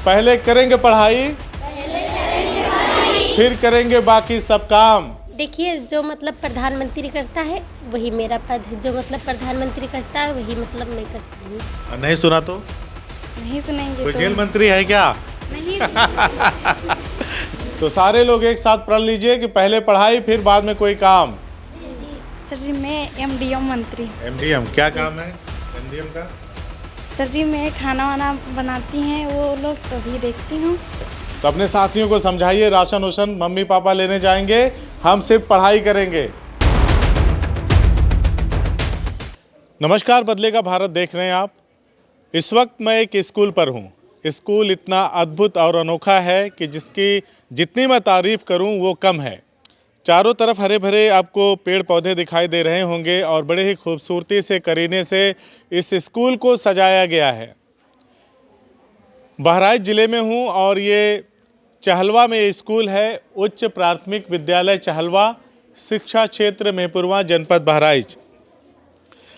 पहले करेंगे पढ़ाई, फिर करेंगे बाकी सब काम। देखिए, जो मतलब प्रधानमंत्री करता है वही मेरा पद है, जो मतलब प्रधानमंत्री करता है वही मतलब मैं करती हूँ। नहीं सुना तो नहीं सुनेंगे कोई तो जेल मंत्री है क्या? नहीं। तो सारे लोग एक साथ पढ़ लीजिए कि पहले पढ़ाई फिर बाद में कोई काम। सर जी, मैं एमडीएम मंत्री। एमडीएम क्या काम है एमडीएम का? सर जी, मैं खाना वाना बनाती हैं वो लोग तभी देखती हूँ। तो अपने साथियों को समझाइए, राशन वोशन मम्मी पापा लेने जाएंगे, हम सिर्फ पढ़ाई करेंगे। नमस्कार, बदलेगा भारत देख रहे हैं आप। इस वक्त मैं एक स्कूल पर हूँ। स्कूल इतना अद्भुत और अनोखा है कि जिसकी जितनी मैं तारीफ़ करूँ वो कम है। चारों तरफ हरे भरे आपको पेड़ पौधे दिखाई दे रहे होंगे और बड़े ही खूबसूरती से करीने से इस स्कूल को सजाया गया है। बहराइच ज़िले में हूँ और ये चहलवा में ये स्कूल है, उच्च प्राथमिक विद्यालय चहलवा, शिक्षा क्षेत्र मेहपुरवा, जनपद बहराइच।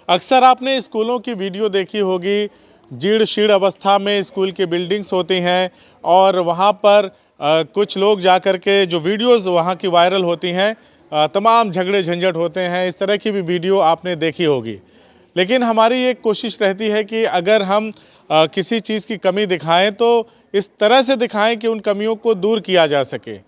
अक्सर आपने स्कूलों की वीडियो देखी होगी, जीर्ण शीर्ण अवस्था में स्कूल की बिल्डिंग्स होती हैं और वहाँ पर कुछ लोग जाकर के जो वीडियोस वहाँ की वायरल होती हैं, तमाम झगड़े झंझट होते हैं। इस तरह की भी वीडियो आपने देखी होगी। लेकिन हमारी एक कोशिश रहती है कि अगर हम किसी चीज़ की कमी दिखाएं तो इस तरह से दिखाएं कि उन कमियों को दूर किया जा सके।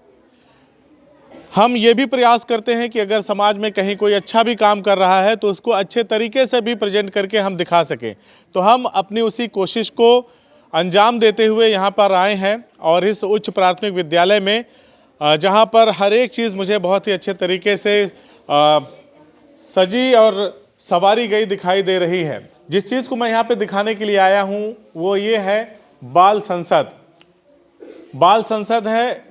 हम ये भी प्रयास करते हैं कि अगर समाज में कहीं कोई अच्छा भी काम कर रहा है तो उसको अच्छे तरीके से भी प्रेजेंट करके हम दिखा सकें। तो हम अपनी उसी कोशिश को अंजाम देते हुए यहाँ पर आए हैं और इस उच्च प्राथमिक विद्यालय में जहाँ पर हर एक चीज़ मुझे बहुत ही अच्छे तरीके से सजी और सवारी गई दिखाई दे रही है। जिस चीज़ को मैं यहाँ पे दिखाने के लिए आया हूँ वो ये है बाल संसद। बाल संसद है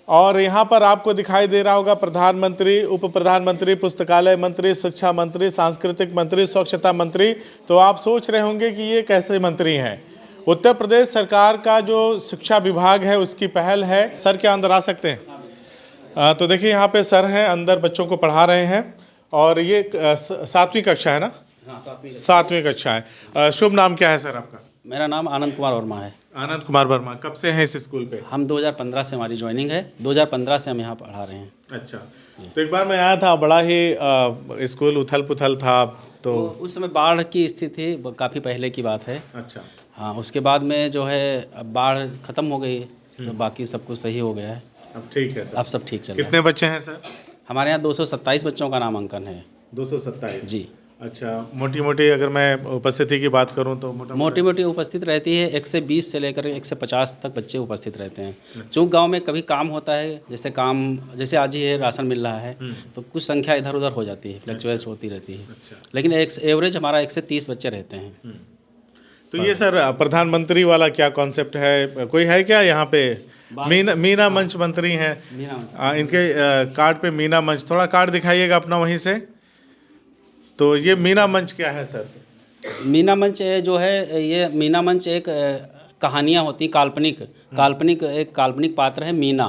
और यहाँ पर आपको दिखाई दे रहा होगा प्रधानमंत्री, उप प्रधानमंत्री, पुस्तकालय मंत्री, शिक्षा मंत्री, सांस्कृतिक मंत्री, स्वच्छता मंत्री। तो आप सोच रहे होंगे कि ये कैसे मंत्री हैं। उत्तर प्रदेश सरकार का जो शिक्षा विभाग है उसकी पहल है। सर क्या अंदर आ सकते हैं? तो देखिए यहाँ पे सर हैं, अंदर बच्चों को पढ़ा रहे हैं और ये 7वीं कक्षा है ना? हाँ, 7वीं कक्षा है। शुभ नाम क्या है सर आपका? मेरा नाम आनंद कुमार वर्मा है। आनंद कुमार वर्मा, कब से हैं इस स्कूल पे? हम 2015 से हमारी ज्वाइनिंग है, 2015 से हम यहाँ पढ़ा रहे हैं। अच्छा, तो एक बार मैं आया था, बड़ा ही स्कूल उथल पुथल था। तो उस समय बाढ़ की स्थिति थी, काफ़ी पहले की बात है। अच्छा, हाँ, उसके बाद में जो है अब बाढ़ ख़त्म हो गई, बाकी सब कुछ सही हो गया है। अब ठीक है सर। अब सब ठीक चल रहा है। कितने बच्चे हैं सर? हमारे यहाँ 227 बच्चों का नामांकन है। 227 जी। अच्छा, मोटी मोटी अगर मैं उपस्थिति की बात करूं तो मोटी मोटी उपस्थित रहती है, 1 से 20 से लेकर 1 से 50 तक बच्चे उपस्थित रहते हैं। चूँकि गांव में कभी काम होता है, जैसे आज ही है राशन मिल रहा है, तो कुछ संख्या इधर उधर हो जाती है, फ्लक्चुएट होती रहती है। लेकिन एवरेज हमारा 1 से 30 बच्चे रहते हैं। तो ये सर प्रधानमंत्री वाला क्या कॉन्सेप्ट है? कोई है क्या यहाँ पे? मीना मंच मंत्री हैं, इनके कार्ड पे मीना मंच, थोड़ा कार्ड दिखाइएगा अपना वहीं से। तो ये मीना मंच क्या है सर? मीना मंच जो है, ये मीना मंच एक कहानियाँ होती, एक काल्पनिक पात्र है मीना।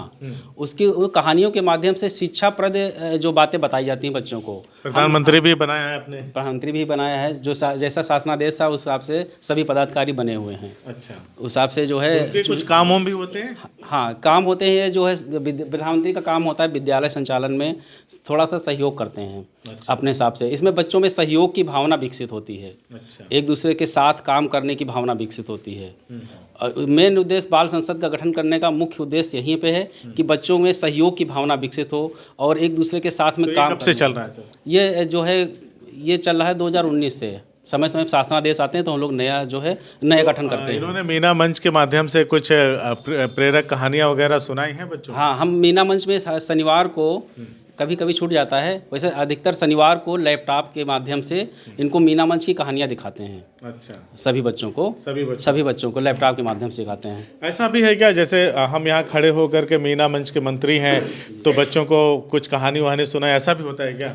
उसकी कहानियों के माध्यम से शिक्षाप्रद जो बातें बताई जाती हैं बच्चों को। प्रधानमंत्री भी बनाया है आपने? प्रधानमंत्री भी बनाया है, जो जैसा शासनादेश था उस हिसाब से सभी पदाधिकारी बने हुए हैं। अच्छा, उस हिसाब से जो है कुछ कामों भी होते हैं। हाँ, काम होते हैं। जो है प्रधानमंत्री का काम होता है विद्यालय संचालन में थोड़ा सा सहयोग करते हैं। अच्छा। अपने हिसाब से इसमें बच्चों में सहयोग की भावना विकसित होती है। अच्छा। एक दूसरे के साथ काम करने की भावना विकसित होती है। मेन उद्देश्य बाल संसद का गठन करने का मुख्य उद्देश्य यहीं पे है कि बच्चों में सहयोग की भावना विकसित हो और एक दूसरे के साथ में काम। कब से चल रहा है सर? ये जो है ये चल रहा है 2019 से। समय समय शासनादेश आते हैं तो हम लोग नया गठन करते हैं। इन्होंने मीना मंच के माध्यम से कुछ प्रेरक कहानियाँ वगैरह सुनाई हैं बच्चों? हाँ, हम मीना मंच में शनिवार को कभी कभी छूट जाता है, वैसे अधिकतर शनिवार को लैपटॉप के माध्यम से इनको मीना मंच की कहानियाँ दिखाते हैं। अच्छा, सभी बच्चों को लैपटॉप के माध्यम से दिखाते हैं। ऐसा भी है क्या, जैसे हम यहाँ खड़े होकर के मीना मंच के मंत्री हैं तो बच्चों को कुछ कहानी वहानी सुनाए, ऐसा भी होता है क्या?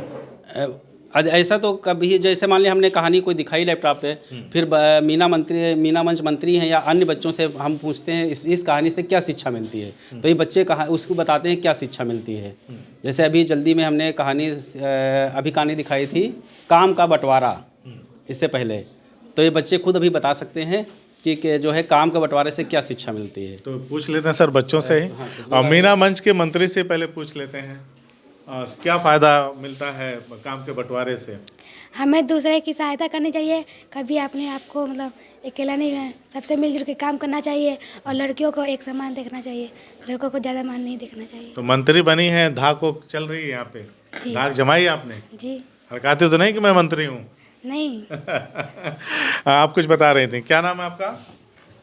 ऐसा तो कभी, जैसे मान लिया हमने कहानी कोई दिखाई लैपटॉप पे, फिर मीना मंच मंत्री हैं या अन्य बच्चों से हम पूछते हैं इस कहानी से क्या शिक्षा मिलती है, तो ये बच्चे उसको बताते हैं क्या शिक्षा मिलती है। जैसे अभी जल्दी में हमने कहानी दिखाई थी काम का बंटवारा, इससे पहले, तो ये बच्चे खुद अभी बता सकते हैं कि जो है काम के बंटवारे से क्या शिक्षा मिलती है। तो पूछ लेते हैं सर बच्चों से ही। और मीना मंच के मंत्री से पहले पूछ लेते हैं क्या फ़ायदा मिलता है काम के बंटवारे से। हमें दूसरे की सहायता करनी चाहिए, कभी अपने आप को मतलब अकेला नहीं रहना, सबसे मिलजुल के काम करना चाहिए और लड़कियों को एक समान देखना चाहिए, लड़कों को ज़्यादा मान नहीं देखना चाहिए। तो मंत्री बनी है, धाक वो चल रही है यहाँ पे, जी। धाक जमाई आपने? जी हड़काते तो नहीं कि मैं मंत्री हूँ? नहीं। आप कुछ बता रही थी, क्या नाम है आपका?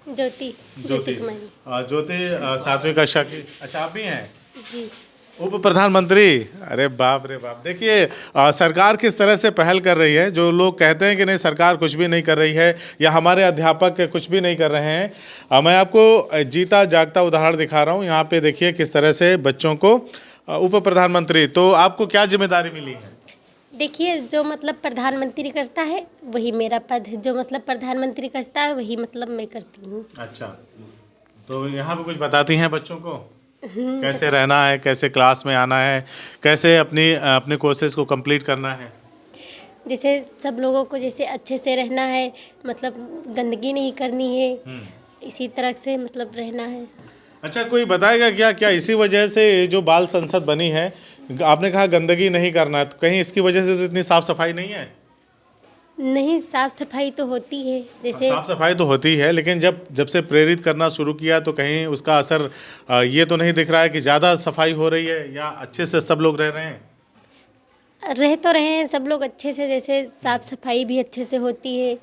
ज्योति ज्योति कुमारी। ज्योति 7वीं कक्षा की। अच्छा आप भी हैं जी। उप प्रधानमंत्री? अरे बाप रे बाप। देखिए सरकार किस तरह से पहल कर रही है। जो लोग कहते हैं कि नहीं सरकार कुछ भी नहीं कर रही है या हमारे अध्यापक कुछ भी नहीं कर रहे हैं, मैं आपको जीता जागता उदाहरण दिखा रहा हूँ। यहाँ पे देखिए किस तरह से बच्चों को उप प्रधानमंत्री, तो आपको क्या जिम्मेदारी मिली है? देखिए जो मतलब प्रधानमंत्री करता है वही मेरा पद है, जो मतलब प्रधानमंत्री करता है वही मतलब मैं करती हूँ। अच्छा, तो यहाँ पे कुछ बताती हैं बच्चों को कैसे रहना है, कैसे क्लास में आना है, कैसे अपने कोर्सेज को कंप्लीट करना है? जैसे सब लोगों को जैसे अच्छे से रहना है, मतलब गंदगी नहीं करनी है, इसी तरह से मतलब रहना है। अच्छा, कोई बताएगा क्या क्या इसी वजह से जो बाल संसद बनी है, आपने कहा गंदगी नहीं करना है, तो कहीं इसकी वजह से तो इतनी साफ सफाई नहीं है? नहीं, साफ सफाई तो होती है। जैसे साफ सफाई तो होती है, लेकिन जब से प्रेरित करना शुरू किया तो कहीं उसका असर ये तो नहीं दिख रहा है कि ज़्यादा सफाई हो रही है या अच्छे से सब लोग रह रहे हैं? रह तो रहे हैं सब लोग अच्छे से, जैसे साफ सफाई भी अच्छे से होती है,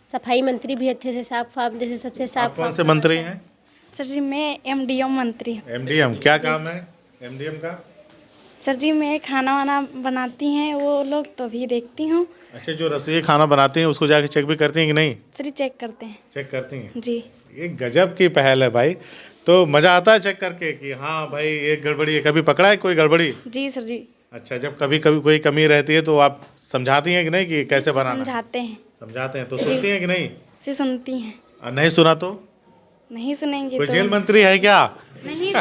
सफाई मंत्री भी अच्छे से साफ जैसे सबसे आप साफ कौन से मंत्री हैं? सर जी मैं MDM मंत्री हूँ। MDM क्या काम है MDM का? सर जी मैं खाना वाना बनाती हैं वो लोग तो भी देखती हूँ। अच्छा, जो रसोई खाना बनाती हैं उसको जाके चेक भी करती हैं कि नहीं? सर जी चेक करते हैं। चेक करती हैं? जी। ये गजब की पहल है भाई। तो मज़ा आता है चेक करके कि हाँ भाई ये गड़बड़ी है? कभी पकड़ा है कोई गड़बड़ी? जी सर जी। अच्छा, जब कभी कभी कोई कमी रहती है तो आप समझाती हैं कि नहीं कि कैसे बनाना है? समझाते हैं। समझाते हैं तो सुनती हैं कि नहीं? जी सुनती हैं। और नहीं सुना तो? नहीं सुनेंगे कोई तो जेल मंत्री है क्या? नहीं।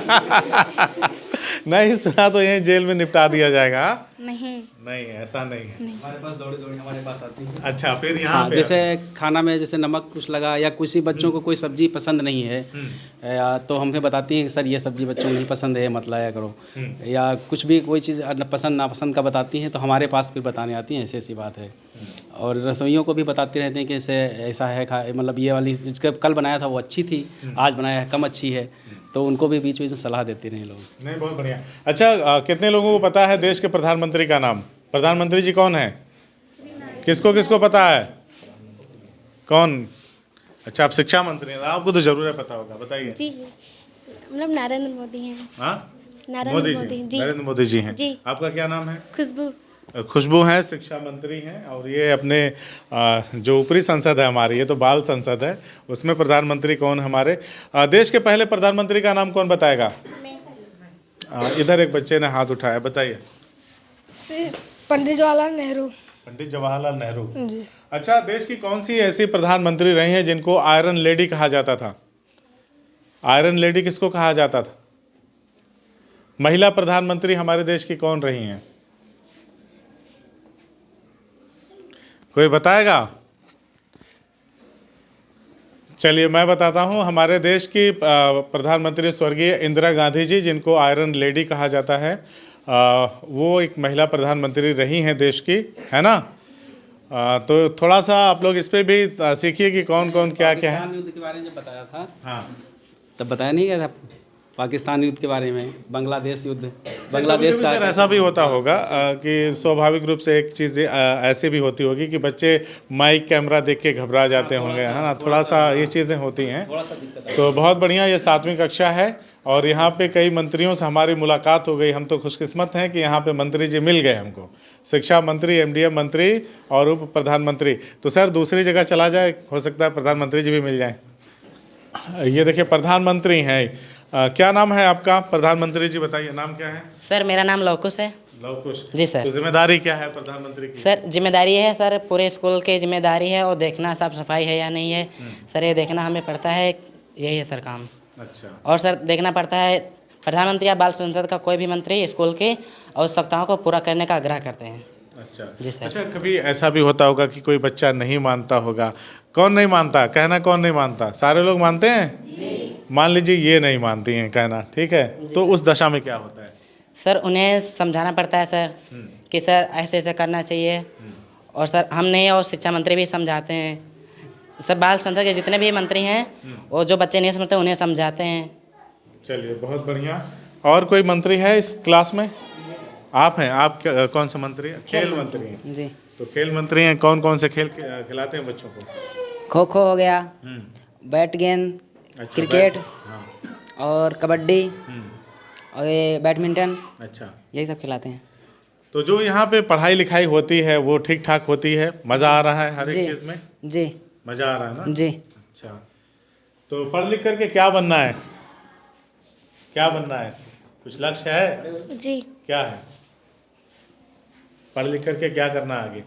नहीं सुना तो यहीं जेल में निपटा दिया जाएगा? नहीं नहीं, ऐसा नहीं है। हमारे पास दौड़ी हमारे पास आती है। अच्छा, फिर यहाँ पे जैसे खाना में जैसे नमक कुछ लगा या किसी बच्चों को कोई सब्जी पसंद नहीं है, तो हमें बताती हैं कि सर ये सब्जी बच्चों को नहीं पसंद है, मत लाया करो। या कुछ भी कोई चीज़ पसंद नापसंद का बताती हैं तो हमारे पास फिर बताने आती हैं, ऐसी ऐसी बात है। और रसोइयों को भी बताते रहते हैं कि ऐसा है मतलब ये वाली जिसका कल बनाया था वो अच्छी थी, आज बनाया है कम अच्छी है, तो उनको भी बीच बीच में सलाह देते रहे लोग। नहीं, बहुत बढ़िया। अच्छा, कितने लोगों को पता है देश के प्रधानमंत्री का नाम? प्रधानमंत्री जी कौन है? किसको किसको पता है? कौन? अच्छा, आप शिक्षा मंत्री हैं, आपको तो जरूर है पता होगा, बताइए। जी मतलब नरेंद्र मोदी हैं। हाँ, नरेंद्र मोदी जी। नरेंद्र मोदी जी हैं। जी। आपका क्या नाम है? खुशबू। खुशबू हैं, शिक्षा मंत्री हैं। और ये अपने जो ऊपरी संसद है हमारी, ये तो बाल संसद है, उसमें प्रधानमंत्री कौन हमारे देश के पहले प्रधानमंत्री का नाम कौन बताएगा? इधर एक बच्चे ने हाथ उठाया, बताइए। पंडित जवाहरलाल नेहरू। पंडित जवाहरलाल नेहरू जी। अच्छा, देश की कौन सी ऐसी प्रधानमंत्री रही हैं जिनको आयरन लेडी कहा जाता था? आयरन लेडी किसको कहा जाता था? महिला प्रधानमंत्री हमारे देश की कौन रही हैं? कोई बताएगा? चलिए मैं बताता हूं। हमारे देश की प्रधानमंत्री स्वर्गीय इंदिरा गांधी जी, जिनको आयरन लेडी कहा जाता है, वो एक महिला प्रधानमंत्री रही हैं देश की, है ना? तो थोड़ा सा आप लोग इस पे भी सीखिए कि कौन कौन क्या क्या है। पाकिस्तान युद्ध के बारे में जब बताया था, हाँ, तब बताया नहीं गया था पाकिस्तान युद्ध के बारे में, बांग्लादेश युद्ध, बांग्लादेश का। सर ऐसा भी होता होगा कि स्वाभाविक रूप से एक चीज़ ऐसे भी होती होगी कि बच्चे माइक कैमरा देख के घबरा जाते होंगे, है ना? थोड़ा सा ये चीज़ें होती हैं। तो बहुत बढ़िया, ये 7वीं कक्षा है और यहाँ पे कई मंत्रियों से हमारी मुलाकात हो गई। हम तो खुशकिस्मत हैं कि यहाँ पे मंत्री जी मिल गए हमको, शिक्षा मंत्री, MDM मंत्री और उप प्रधानमंत्री। तो सर दूसरी जगह चला जाए, हो सकता है प्रधानमंत्री जी भी मिल जाएँ। ये देखिए प्रधानमंत्री हैं। क्या नाम है आपका? प्रधानमंत्री जी बताइए, नाम क्या है? सर मेरा नाम लवकुश है। लवकुश जी सर। तो जिम्मेदारी क्या है प्रधानमंत्री की? सर जिम्मेदारी है सर, पूरे स्कूल की जिम्मेदारी है और देखना साफ सफाई है या नहीं है सर, ये देखना हमें पड़ता है, यही है सर काम। अच्छा। और सर देखना पड़ता है प्रधानमंत्री या बाल संसद का कोई भी मंत्री स्कूल की आवश्यकताओं को पूरा करने का आग्रह करते हैं। अच्छा जी सर। अच्छा, कभी ऐसा भी होता होगा कि कोई बच्चा नहीं मानता होगा, कौन नहीं मानता? कहना कौन नहीं मानता? सारे लोग मानते हैं? मान लीजिए ये नहीं मानती हैं कहना, ठीक है, तो उस दशा में क्या होता है? सर उन्हें समझाना पड़ता है सर कि सर ऐसे ऐसे करना चाहिए। और सर हम नहीं और शिक्षा मंत्री भी समझाते हैं। सर बाल संसद के जितने भी मंत्री हैं वो जो बच्चे नहीं समझते उन्हें समझाते हैं। चलिए बहुत बढ़िया। और कोई मंत्री है इस क्लास में? आप हैं? आप कौन सा मंत्री हैं? खेल मंत्री हैं। जी। तो खेल मंत्री हैं, कौन कौन से खेल खिलाते हैं बच्चों को? खो खो हो गया, बैट गेंद, अच्छा, क्रिकेट हाँ। और कबड्डी और ये बैडमिंटन, अच्छा, यही सब खिलाते हैं। तो जो यहाँ पे पढ़ाई लिखाई होती है वो ठीक ठाक होती है? मज़ा आ रहा है हर एक जी। चीज़ में? जी मज़ा आ रहा है ना? जी। अच्छा, तो पढ़ लिख करके क्या बनना है? क्या बनना है? कुछ लक्ष्य है? जी। क्या है? पढ़ लिख करके क्या करना है आगे?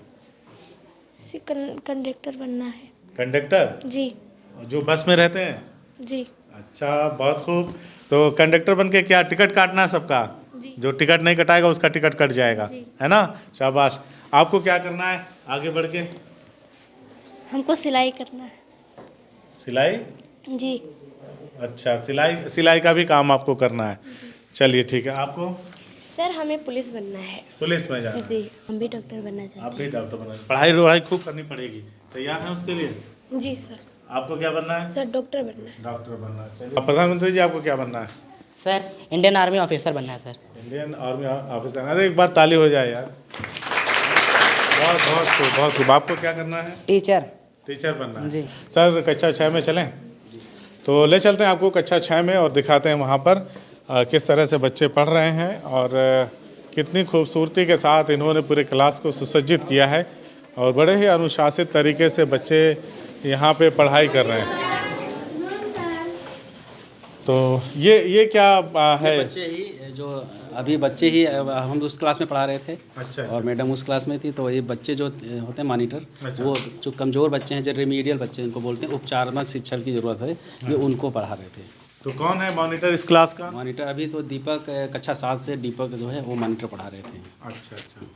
कंडक्टर बनना है। कंडक्टर? जी। जो बस में रहते हैं? जी। अच्छा, बहुत खूब। तो कंडक्टर बन के क्या टिकट काटना है सबका? जो टिकट नहीं कटाएगा उसका टिकट कट जाएगा, है ना? शाबाश। आपको क्या करना है आगे बढ़ के? हमको सिलाई करना है। सिलाई? जी। अच्छा, सिलाई का भी काम आपको करना है। चलिए ठीक है। आपको? सर हमें पुलिस बनना है। पुलिस में जाना है। जी। हम भी डॉक्टर बनना चाहते आप भी डॉक्टर बनना है। पढ़ाई खूब करनी पड़ेगी। तैयार हैं उसके लिए? हैं। जी सर। आपको क्या बनना है? सर डॉक्टर बनना है। डॉक्टर बनना है। चलिए प्रधानमंत्री जी, आपको क्या बनना है? सर इंडियन आर्मी ऑफिसर बनना है सर। Indian army officer. अरे एक बार ताली हो जाए यार। बहुत बहुत खूब, बहुत खूब। आपको क्या करना है? टीचर। टीचर बनना है। जी। सर कक्षा 6 में चलें? तो ले चलते हैं आपको कक्षा 6 में और दिखाते हैं वहाँ पर किस तरह से बच्चे पढ़ रहे हैं और कितनी खूबसूरती के साथ इन्होंने पूरे क्लास को सुसज्जित किया है और बड़े ही अनुशासित तरीके से बच्चे यहाँ पे पढ़ाई कर रहे हैं। तो ये क्या है? बच्चे ही जो अभी बच्चे ही हम उस क्लास में पढ़ा रहे थे। अच्छा। और मैडम उस क्लास में थी, तो ये बच्चे जो होते हैं मॉनिटर, अच्छा। वो जो कमज़ोर बच्चे हैं, जो रेमीडियल बच्चे इनको बोलते हैं, उपचारात्मक शिक्षा की ज़रूरत है, ये उनको पढ़ा रहे थे। तो कौन है मॉनिटर इस क्लास का? मॉनिटर अभी तो दीपक, कक्षा 7 से दीपक जो है वो मॉनिटर पढ़ा रहे थे। अच्छा अच्छा,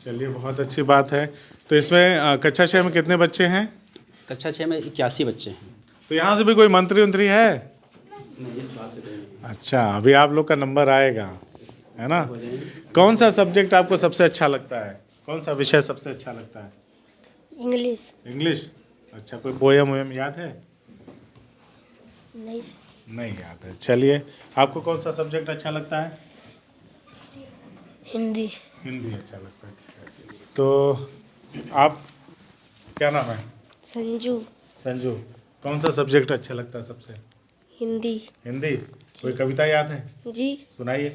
चलिए बहुत अच्छी बात है। तो इसमें कक्षा 6 में कितने बच्चे हैं? कक्षा 6 में 81 बच्चे हैं। तो यहाँ से भी कोई मंत्री उंत्री है? अच्छा, अभी आप लोग का नंबर आएगा, है ना? कौन सा सब्जेक्ट आपको सबसे अच्छा लगता है? कौन सा विषय सबसे अच्छा लगता है? इंग्लिश। इंग्लिश। अच्छा, कोई पोयम वोयम याद है? नहीं। नहीं याद है। चलिए, आपको कौन सा सब्जेक्ट अच्छा लगता है? हिंदी। हिंदी अच्छा लगता है। तो आप, क्या नाम है? संजू। संजू। कौन सा सब्जेक्ट अच्छा लगता है सबसे? हिंदी। हिंदी। कोई कविता याद है? जी। सुनाइए।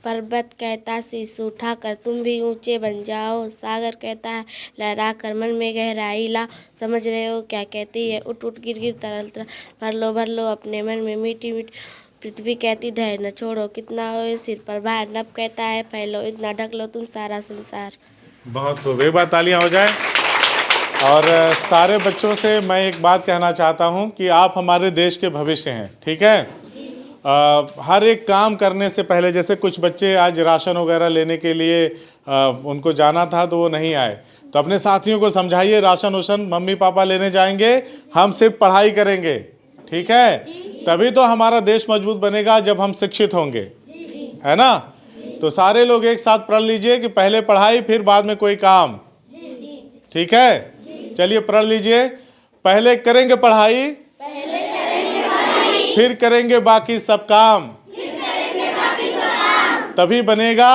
पर्वत कहता शीश उठाकर तुम भी ऊंचे बन जाओ, सागर कहता है लहरा कर मन में गहराई ला, समझ रहे हो क्या कहती है उठ उठ गिर गिर तरल तरल, भर लो अपने मन में मीठी मीठी, पृथ्वी कहती धैर्य न छोड़ो कितना हो सिर पर भार, नभ कहता है फैलो इतना ढक लो तुम सारा संसार। बहुत खूब, एक बार तालियां हो जाए। और सारे बच्चों से मैं एक बात कहना चाहता हूं कि आप हमारे देश के भविष्य हैं, ठीक है? हर एक काम करने से पहले, जैसे कुछ बच्चे आज राशन वगैरह लेने के लिए उनको जाना था तो वो नहीं आए, तो अपने साथियों को समझाइए राशन वाशन मम्मी पापा लेने जाएंगे, हम सिर्फ पढ़ाई करेंगे, ठीक है? तभी तो हमारा देश मजबूत बनेगा जब हम शिक्षित होंगे, है ना? तो सारे लोग एक साथ पढ़ लीजिए कि पहले पढ़ाई फिर बाद में कोई काम, ठीक है? चलिए पढ़ लीजिए। पहले करेंगे पढ़ाई, फिर करेंगे बाकी सब काम, तभी बनेगा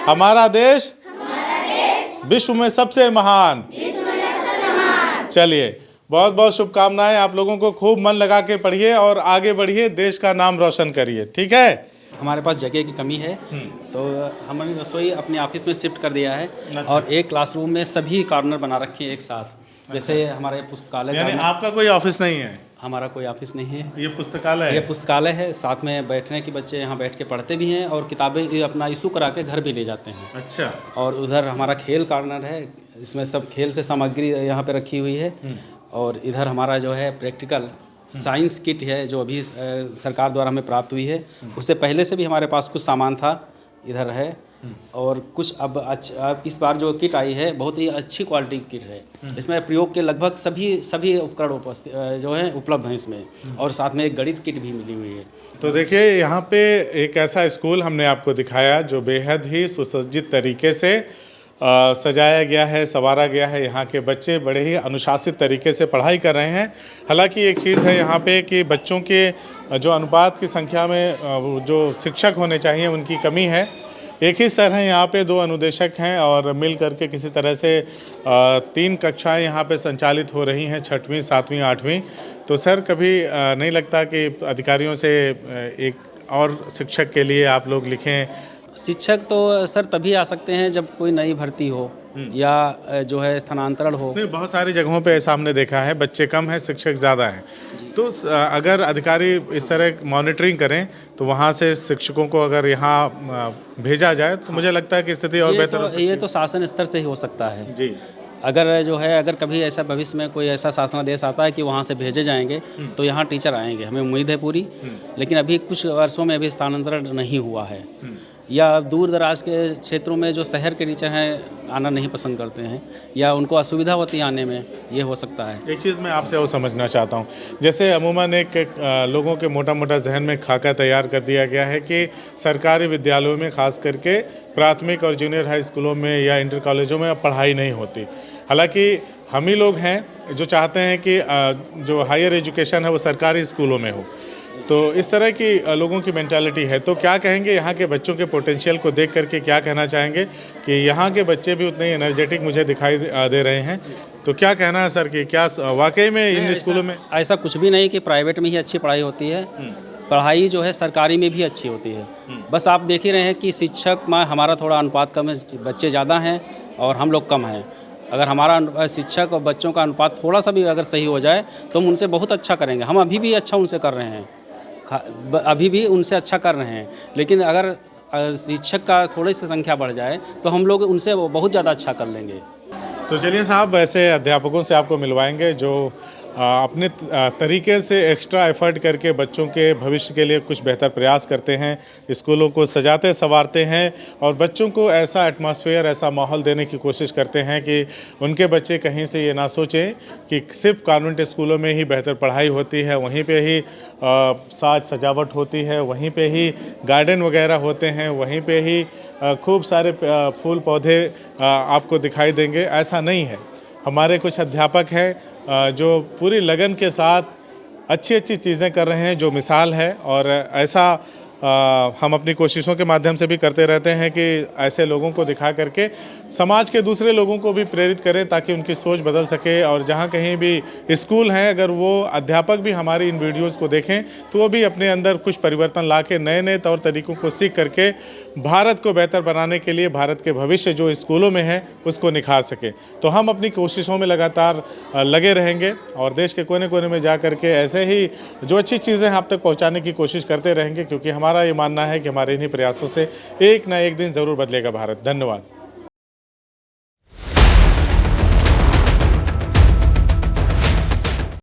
हमारा देश विश्व में सबसे महान। चलिए, बहुत बहुत शुभकामनाएं आप लोगों को। खूब मन लगा के पढ़िए और आगे बढ़िए, देश का नाम रोशन करिए, ठीक है? हमारे पास जगह की कमी है, तो हमने रसोई अपने ऑफिस में शिफ्ट कर दिया है और एक क्लासरूम में सभी कॉर्नर बना रखे हैं एक साथ। जैसे हमारे पुस्तकालय, यानी आपका कोई ऑफिस नहीं है? हमारा कोई ऑफिस नहीं है, ये पुस्तकालय है? ये पुस्तकालय है, साथ में बैठने की बच्चे यहाँ बैठ के पढ़ते भी हैं और किताबें अपना इशू करा के घर भी ले जाते हैं। अच्छा। और उधर हमारा खेल कॉर्नर है, इसमें सब खेल से सामग्री यहाँ पे रखी हुई है। और इधर हमारा जो है प्रैक्टिकल साइंस किट है जो अभी सरकार द्वारा हमें प्राप्त हुई है, उससे पहले से भी हमारे पास कुछ सामान था, इधर है। और कुछ अब इस बार जो किट आई है बहुत ही अच्छी क्वालिटी की किट है। इसमें प्रयोग के लगभग सभी उपकरण जो हैं उपलब्ध हैं इसमें, और साथ में एक गणित किट भी मिली हुई है। तो देखिए यहाँ पे एक ऐसा स्कूल हमने आपको दिखाया जो बेहद ही सुसज्जित तरीके से सजाया गया है, संवारा गया है। यहाँ के बच्चे बड़े ही अनुशासित तरीके से पढ़ाई कर रहे हैं। हालांकि एक चीज़ है यहाँ पे कि बच्चों के जो अनुपात की संख्या में जो शिक्षक होने चाहिए उनकी कमी है। एक ही सर हैं यहाँ पे, 2 अनुदेशक हैं और मिल करके किसी तरह से 3 कक्षाएं यहाँ पे संचालित हो रही हैं, 6वीं 7वीं 8वीं। तो सर कभी नहीं लगता कि अधिकारियों से एक और शिक्षक के लिए आप लोग लिखें? शिक्षक तो सर तभी आ सकते हैं जब कोई नई भर्ती हो या जो है स्थानांतरण हो। नहीं, बहुत सारी जगहों पे ऐसा हमने देखा है, बच्चे कम हैं, शिक्षक ज़्यादा हैं। तो अगर अधिकारी इस तरह मॉनिटरिंग करें तो वहाँ से शिक्षकों को अगर यहाँ भेजा जाए तो मुझे लगता है कि स्थिति और बेहतर हो सकती है। ये तो शासन स्तर से ही हो सकता है जी। अगर कभी ऐसा भविष्य में कोई ऐसा शासनादेश आता है कि वहाँ से भेजे जाएंगे तो यहाँ टीचर आएंगे, हमें उम्मीद है पूरी। लेकिन अभी कुछ वर्षों में अभी स्थानांतरण नहीं हुआ है, या दूर दराज के क्षेत्रों में जो शहर के टीचर हैं आना नहीं पसंद करते हैं, या उनको असुविधा होती है आने में, ये हो सकता है। एक चीज़ मैं आपसे वो समझना चाहता हूँ, जैसे अमूमन लोगों के मोटा मोटा जहन में खाका तैयार कर दिया गया है कि सरकारी विद्यालयों में खास करके प्राथमिक और जूनियर हाई स्कूलों में या इंटर कॉलेजों में अब पढ़ाई नहीं होती। हालांकि हम ही लोग हैं जो चाहते हैं कि जो हायर एजुकेशन है वो सरकारी स्कूलों में हो। तो इस तरह की लोगों की मेंटालिटी है। तो क्या कहेंगे यहाँ के बच्चों के पोटेंशियल को देख करके, क्या कहना चाहेंगे कि यहाँ के बच्चे भी उतने एनर्जेटिक मुझे दिखाई दे रहे हैं? तो क्या कहना है सर कि क्या वाकई में इन स्कूलों में ऐसा कुछ भी नहीं कि प्राइवेट में ही अच्छी पढ़ाई होती है, पढ़ाई जो है सरकारी में भी अच्छी होती है। बस आप देख ही रहे हैं कि शिक्षक में हमारा थोड़ा अनुपात कम है, बच्चे ज़्यादा हैं और हम लोग कम हैं। अगर हमारा शिक्षक और बच्चों का अनुपात थोड़ा सा भी अगर सही हो जाए तो हम उनसे बहुत अच्छा करेंगे। हम अभी भी अच्छा उनसे कर रहे हैं, अभी भी उनसे अच्छा कर रहे हैं। लेकिन अगर शिक्षक का थोड़ी सी संख्या बढ़ जाए तो हम लोग उनसे बहुत ज़्यादा अच्छा कर लेंगे। तो चलिए साहब, ऐसे अध्यापकों से आपको मिलवाएंगे जो अपने तरीके से एक्स्ट्रा एफर्ट करके बच्चों के भविष्य के लिए कुछ बेहतर प्रयास करते हैं, स्कूलों को सजाते संवारते हैं और बच्चों को ऐसा एटमॉस्फेयर, ऐसा माहौल देने की कोशिश करते हैं कि उनके बच्चे कहीं से ये ना सोचें कि सिर्फ कॉन्वेंट स्कूलों में ही बेहतर पढ़ाई होती है, वहीं पे ही साज सजावट होती है, वहीं पे ही गार्डन वगैरह होते हैं, वहीं पे ही खूब सारे फूल पौधे आपको दिखाई देंगे। ऐसा नहीं है। हमारे कुछ अध्यापक हैं जो पूरी लगन के साथ अच्छी अच्छी चीज़ें कर रहे हैं, जो मिसाल है। और ऐसा हम अपनी कोशिशों के माध्यम से भी करते रहते हैं कि ऐसे लोगों को दिखा करके समाज के दूसरे लोगों को भी प्रेरित करें ताकि उनकी सोच बदल सके। और जहाँ कहीं भी स्कूल हैं, अगर वो अध्यापक भी हमारी इन वीडियोज़ को देखें तो वो भी अपने अंदर कुछ परिवर्तन ला के नए नए तौर तरीक़ों को सीख करके भारत को बेहतर बनाने के लिए, भारत के भविष्य जो स्कूलों में है उसको निखार सके। तो हम अपनी कोशिशों में लगातार लगे रहेंगे और देश के कोने कोने में जा कर के ऐसे ही जो अच्छी चीज़ें हैं आप तक पहुँचाने की कोशिश करते रहेंगे, क्योंकि हमारा ये मानना है कि हमारे इन्हीं प्रयासों से एक ना एक दिन ज़रूर बदलेगा भारत। धन्यवाद।